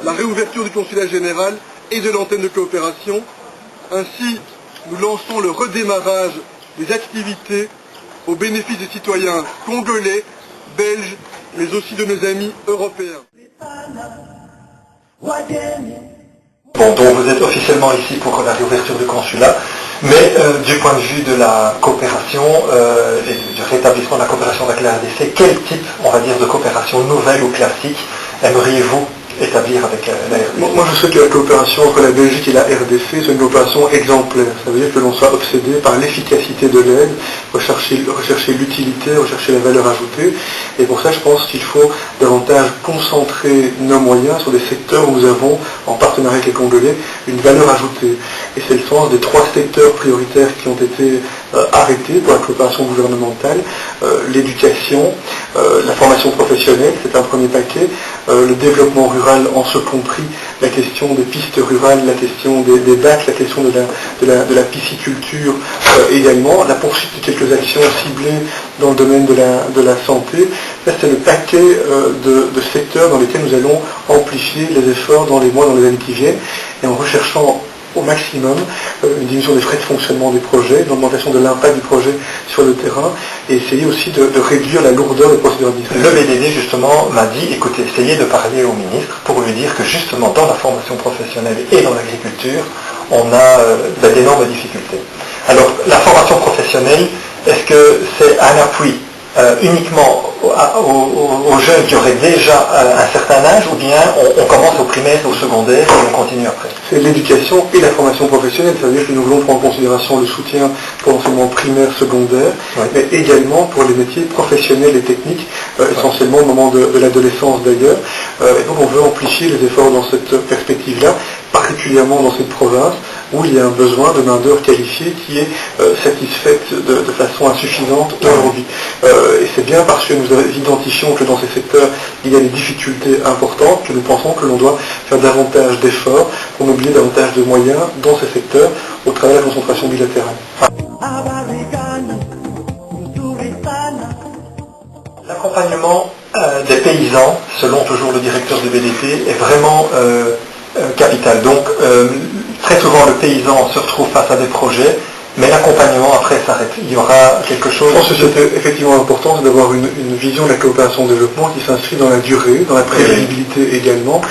La réouverture du consulat général et de l'antenne de coopération. Ainsi, nous lançons le redémarrage des activités au bénéfice des citoyens congolais, belges, mais aussi de nos amis européens. Bon, donc vous êtes officiellement ici pour la réouverture du consulat, mais du point de vue de la coopération et du rétablissement de la coopération avec la RDC, quel type, on va dire, de coopération nouvelle ou classique aimeriez-vous établir avec la RDC? Moi je souhaite que la coopération entre la Belgique et la RDC soit une coopération exemplaire. Ça veut dire que l'on soit obsédé par l'efficacité de l'aide, rechercher l'utilité, rechercher la valeur ajoutée. Et pour ça je pense qu'il faut davantage concentrer nos moyens sur des secteurs où nous avons, en partenariat avec les Congolais, une valeur ajoutée. Et c'est le sens des 3 secteurs prioritaires qui ont été arrêtés pour la coopération gouvernementale. L'éducation, la formation professionnelle, c'est un premier paquet, le développement rural en ce compris la question des pistes rurales, la question des bacs, la question de la pisciculture également, la poursuite de quelques actions ciblées dans le domaine de la santé. Ça c'est le paquet de secteurs dans lesquels nous allons amplifier les efforts dans les mois, dans les années qui viennent, et en recherchant au maximum une diminution des frais de fonctionnement des projets, une augmentation de l'impact du projet sur le terrain, et essayer aussi de réduire la lourdeur des procédures administratives. Le BDD justement m'a dit, écoutez, essayez de parler au ministre pour lui dire que justement dans la formation professionnelle et dans l'agriculture, on a d'énormes difficultés. Alors la formation professionnelle, est-ce que c'est un appui uniquement aux jeunes qui auraient déjà un certain âge, ou bien on commence au primaire, au secondaire et on continue après? C'est l'éducation et la formation professionnelle, c'est-à-dire que nous voulons prendre en considération le soutien pour l'enseignement primaire, secondaire, mais également pour les métiers professionnels et techniques, essentiellement au moment de l'adolescence d'ailleurs. Et donc on veut amplifier les efforts dans cette perspective-là, particulièrement dans cette province où il y a un besoin de main-d'œuvre qualifiée qui est satisfaite de façon insuffisante aujourd'hui. Et c'est bien parce que nous identifions que dans ces secteurs il y a des difficultés importantes que nous pensons que l'on doit faire davantage d'efforts pour mobiliser davantage de moyens dans ces secteurs au travers de la concentration bilatérale. L'accompagnement des paysans, selon toujours le directeur du BDT, est vraiment capital. Donc très souvent le paysan se retrouve face à des projets, mais l'accompagnement après s'arrête. Il y aura quelque chose... Je pense que c'est effectivement important d'avoir une vision de la coopération au développement qui s'inscrit dans la durée, dans la prévisibilité également,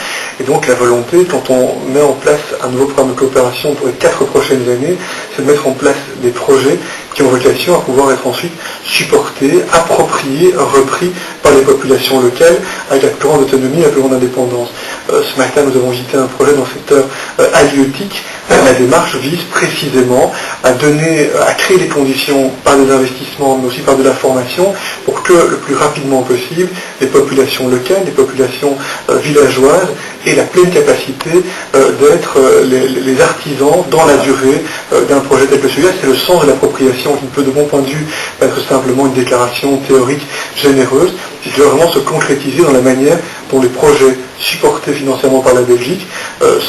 et donc la volonté, quand on met en place un nouveau programme de coopération pour les 4 prochaines années, c'est de mettre en place des projets qui ont vocation à pouvoir être ensuite supportés, appropriés, repris par les populations locales avec la plus grande autonomie, la plus grande indépendance. Ce matin, nous avons visité un projet dans le secteur halieutique. La démarche vise précisément à créer les conditions par des investissements, mais aussi par de la formation, pour que le plus rapidement possible, les populations locales, les populations villageoises aient la pleine capacité d'être les artisans dans la durée d'un projet tel que celui-là. C'est le sens de l'appropriation qui ne peut de mon point de vue être simplement une déclaration théorique généreuse, qui doit vraiment se concrétiser dans la manière dont les projets supportés financièrement par la Belgique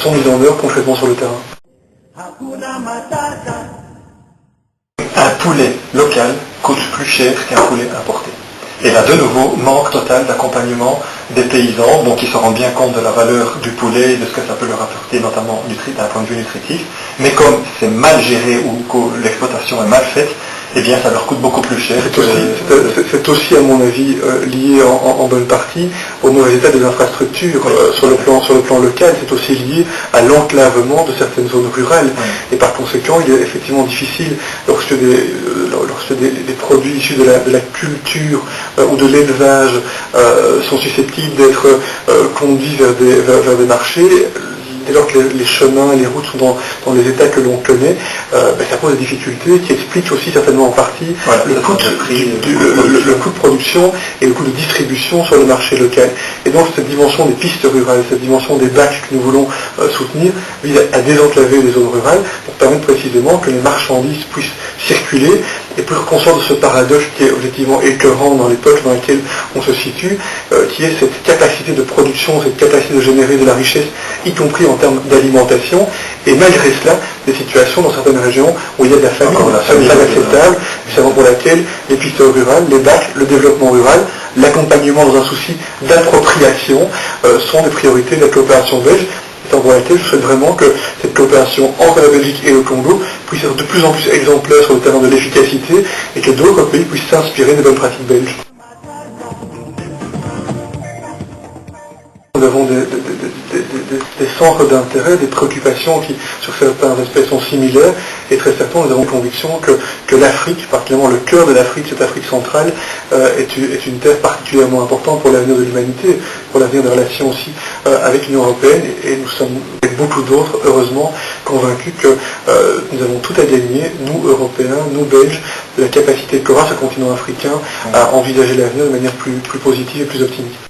sont mis en œuvre concrètement sur le terrain. Un poulet local coûte plus cher qu'un poulet importé. Et là, de nouveau, manque total d'accompagnement des paysans, donc ils se rendent bien compte de la valeur du poulet et de ce que ça peut leur apporter, notamment d'un point de vue nutritif. Mais comme c'est mal géré ou que l'exploitation est mal faite, eh bien ça leur coûte beaucoup plus cher. C'est aussi, à mon avis, lié en bonne partie au mauvais état des infrastructures sur le plan local. C'est aussi lié à l'enclavement de certaines zones rurales. Et par conséquent, il est effectivement difficile, lorsque des produits issus de la culture ou de l'élevage sont susceptibles d'être conduits vers des marchés. Dès lors que les chemins et les routes sont dans les états que l'on connaît, ça pose des difficultés qui expliquent aussi certainement en partie le coût de production et le coût de distribution sur le marché local. Et donc cette dimension des pistes rurales, cette dimension des bacs que nous voulons soutenir, vise à désenclaver les zones rurales pour permettre précisément que les marchandises puissent circuler et pour conscient de ce paradoxe qui est objectivement écœurant dans l'époque dans laquelle on se situe, qui est cette capacité de production, cette capacité de générer de la richesse, y compris en termes d'alimentation, et malgré cela, des situations dans certaines régions où il y a de la famine, c'est inacceptable, c'est pour laquelle les pistes rurales, les BAC, le développement rural, l'accompagnement dans un souci d'appropriation sont des priorités de la coopération belge. Et pour laquelle je souhaite vraiment que cette coopération entre la Belgique et le Congo puisse être de plus en plus exemplaire sur le terrain de l'efficacité et que d'autres pays puissent s'inspirer des bonnes pratiques belges. Nous avons des centres d'intérêt, des préoccupations qui, sur certains aspects, sont similaires, et très certainement, nous avons conviction que l'Afrique, particulièrement le cœur de l'Afrique, cette Afrique centrale, est une terre particulièrement importante pour l'avenir de l'humanité, pour l'avenir des relations aussi avec l'Union européenne, et nous sommes, avec beaucoup d'autres, heureusement, convaincus que nous avons tout à gagner, nous, Européens, nous, Belges, de la capacité qu'aura ce continent africain à envisager l'avenir de manière plus positive et plus optimiste.